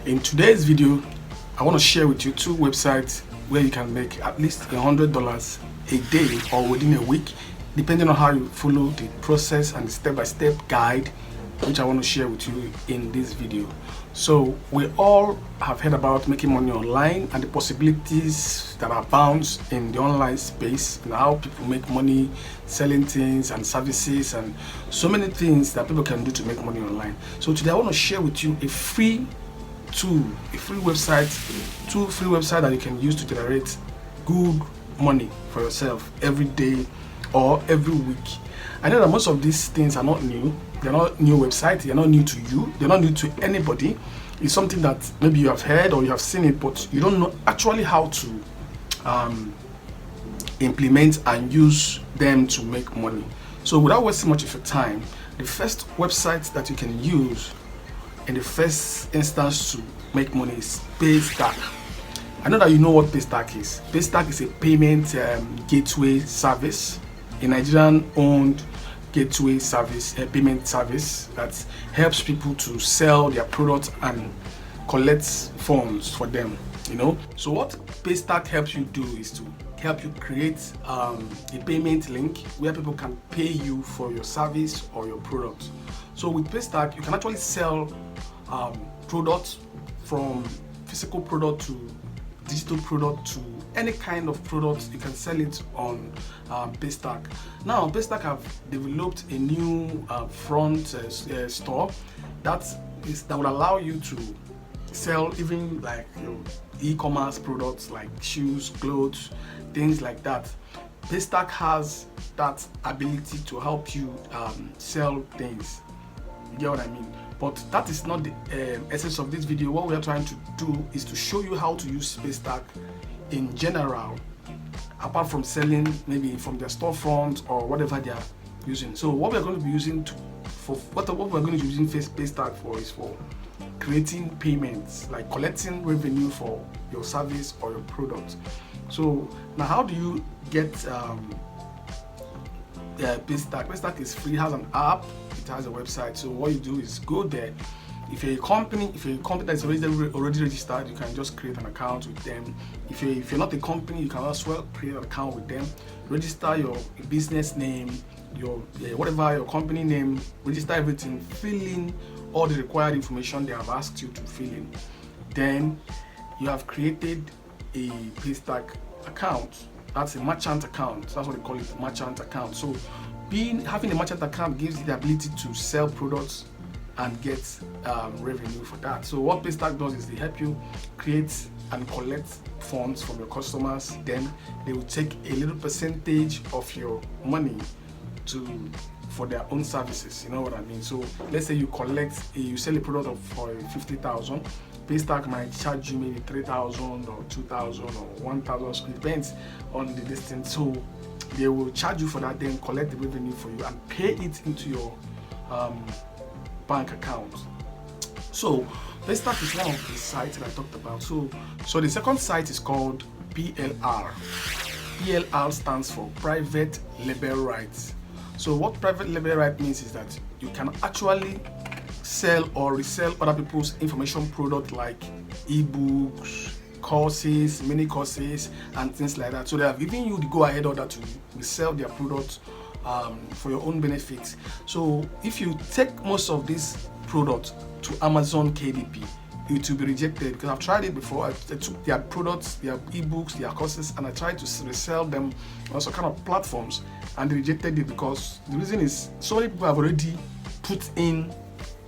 In today's video, I want to share with you two websites where you can make at least $100 a day or within a week, depending on how you follow the process and the step-by-step guide which I want to share with you in this video. So we all have heard about making money online and the possibilities that abound in the online space and how people make money selling things and services and so many things that people can do to make money online. So today I want to share with you a free tool, two free websites that you can use to generate good money for yourself every day or every week. I know that most of these things are not new. They're not new websites. They're not new to you. They're not new to anybody. It's something that maybe you have heard or you have seen it, but you don't know actually how to implement and use them to make money. So without wasting much of your time, the first website that you can use in the first instance to make money is Paystack. I know that you know what Paystack is. Paystack is a payment gateway service, a Nigerian-owned gateway service, a payment service that helps people to sell their products and collect funds for them. So what Paystack helps you do is to help you create a payment link where people can pay you for your service or your product. So with Paystack, you can actually sell products, from physical product to digital product to any kind of product. You can sell it on Paystack. Now Paystack have developed a new front store that will allow you to sell even like e-commerce products like shoes, clothes, things like that. Paystack has that ability to help you sell things. You get what I mean? But that is not the essence of this video. What we are trying to do is to show you how to use Paystack in general, apart from selling maybe from their storefront or whatever they are using. So what we are going to be using what we're going to be using Paystack for is for creating payments, like collecting revenue for your service or your product. So now, how do you get Paystack? Paystack is free, has an app, it has a website. So what you do is go there. If you're a company that is already registered, you can just create an account with them. If you're not a company, you can as well create an account with them. Register your business name, your whatever your company name, register everything, fill in all the required information they have asked you to fill in. Then you have created a Paystack account. That's a merchant account. That's what they call it, a merchant account. So having a merchant account gives you the ability to sell products and get revenue for that. So what Paystack does is they help you create and collect funds from your customers. Then they will take a little percentage of your money for their own services. You know what I mean? So let's say you sell a product for 50,000. Paystack might charge you maybe 3,000 or 2,000 or 1,000. So it depends on the distance. So they will charge you for that, then collect the revenue for you and pay it into your bank account. So Paystack is one of the sites that I talked about. So the second site is called PLR. PLR stands for Private Label Rights. So what private label right means is that you can actually sell or resell other people's information product like ebooks, courses, mini courses, and things like that. So they have given you the go-ahead order to resell their products for your own benefit. So if you take most of these products to Amazon KDP, it will be rejected, because I've tried it before. I took their products, their ebooks, their courses, and I tried to resell them on some kind of platforms, and they rejected it because the reason is so many people have already put in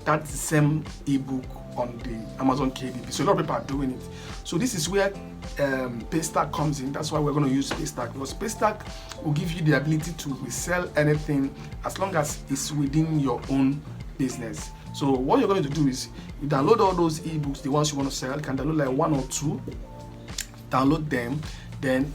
that same ebook on the Amazon KDP. So a lot of people are doing it. So this is where Paystack comes in. That's why we're going to use Paystack, because Paystack will give you the ability to resell anything as long as it's within your own business. So what you're going to do is you download all those ebooks, the ones you want to sell. You can download like one or two, download them, then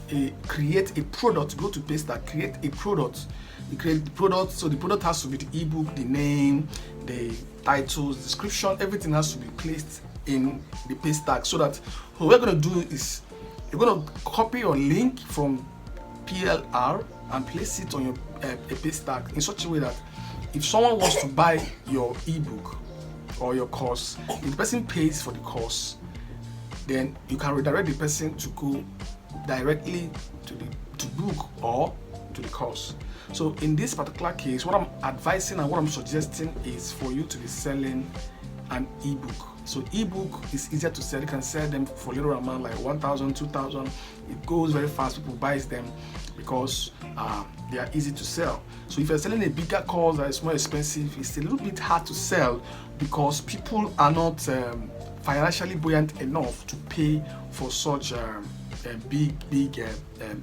create a product. Go to Paystack, create a product. You create the product, so the product has to be the ebook, the name, the titles, description, everything has to be placed in the Paystack. So that what we're going to do is you're going to copy your link from PLR and place it on your a Paystack in such a way that if someone wants to buy your ebook, or your course, if the person pays for the course, then you can redirect the person to go directly to book or to the course. So in this particular case, what I'm advising and what I'm suggesting is for you to be selling an ebook. So ebook is easier to sell. You can sell them for little amount like 1,000, 2,000. It goes very fast. People buys them because they are easy to sell. So if you're selling a bigger course that is more expensive, it's a little bit hard to sell because people are not financially buoyant enough to pay for such a big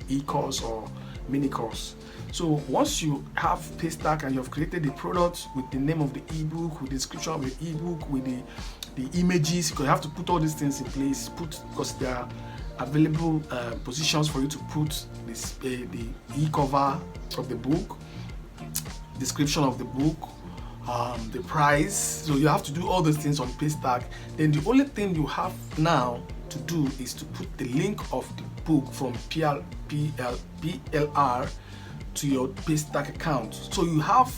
e-course or mini course. So once you have Paystack and you have created the product with the name of the ebook, with the description of the ebook, with the images, because you have to put all these things in place, because there are available positions for you to put this the e-cover of the book, description of the book, the price. So you have to do all those things on Paystack. Then the only thing you have now to do is to put the link of the book from PLR to your Paystack account. So you have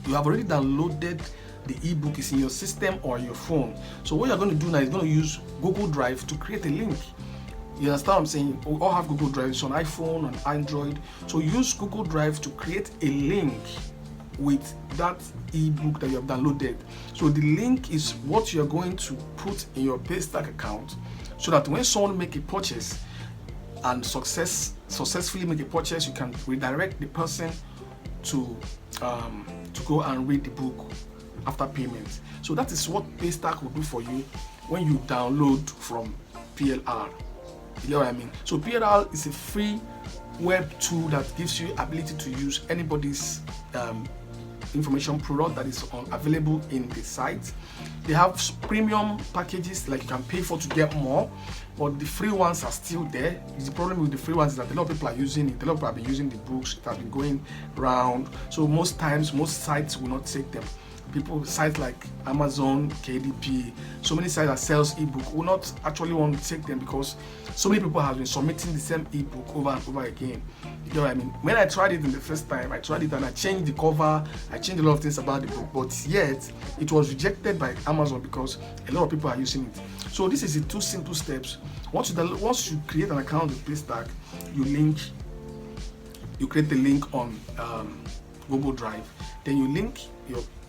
already downloaded the ebook, is in your system or your phone. So what you're going to do now is going to use Google Drive to create a link. You understand what I'm saying? We all have Google Drive. It's on iPhone and Android. So use Google Drive to create a link with that ebook that you have downloaded. So the link is what you're going to put in your Paystack account, so that when someone make a purchase and successfully make a purchase, you can redirect the person to go and read the book after payment. So that is what Paystack will do for you when you download from PLR. You know what I mean? So PLR is a free web tool that gives you ability to use anybody's information product that is available in the site. They have premium packages like you can pay for to get more, but the free ones are still there. The problem with the free ones is that a lot of people are using it. A lot of people have been using the books. It has been going round. So most times, most sites will not take them. Sites like Amazon, KDP, so many sites that sells ebook will not actually want to take them because so many people have been submitting the same ebook over and over again. You know what I mean? When I tried it in the first time, I tried it and I changed the cover, I changed a lot of things about the book, but yet it was rejected by Amazon because a lot of people are using it. So this is the two simple steps. Once you create an account with Paystack, you create the link on Google Drive, then you link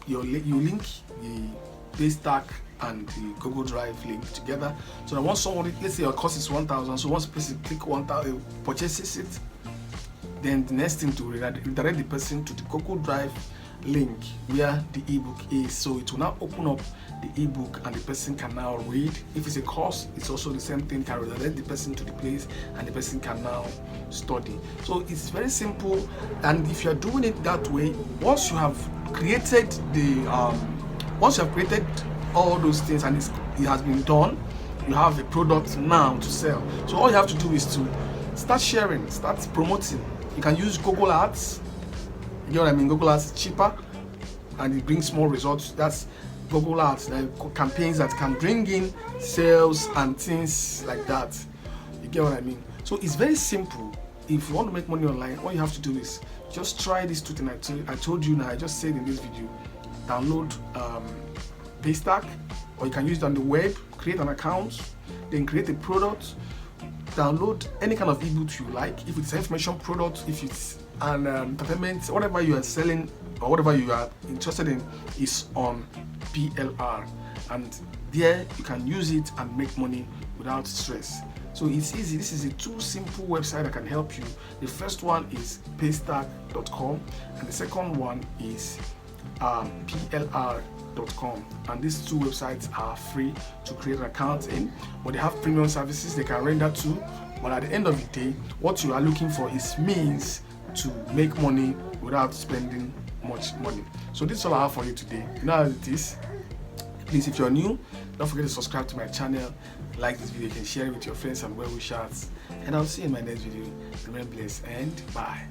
you link the Paystack and the Google Drive link together, so that once somebody, let's say your cost is 1,000, so once the person click 1,000, purchases it, then the next thing to redirect the person to the Google Drive link where the ebook is. So it will now open up the ebook and the person can now read. If it's a course, it's also the same thing, can redirect the person to the place and the person can now study. So it's very simple, and if you're doing it that way, once you have created all those things and it has been done, you have a product now to sell. So all you have to do is to start sharing, start promoting. You can use Google Ads. You know what I mean? Google Ads is cheaper and it brings more results. That's Google Ads, campaigns that can bring in sales and things like that. You get what I mean? So it's very simple. If you want to make money online, all you have to do is just try this two things I told you now. I just said in this video, download Paystack, or you can use it on the web, create an account, then create a product, download any kind of ebook you like. If it's an information product, if it's an entertainment, whatever you are selling or whatever you are interested in is on PLR, and there you can use it and make money without stress. So it's easy. This is a two simple website that can help you. The first one is paystack.com and the second one is plr.com, and these two websites are free to create an account in, but they have premium services they can render too. But at the end of the day, what you are looking for is means to make money without spending much money. So this is all I have for you today. You know how it is. Please, if you're new, don't forget to subscribe to my channel, like this video, you can share it with your friends and well wishers, and I'll see you in my next video. Remain blessed and bye.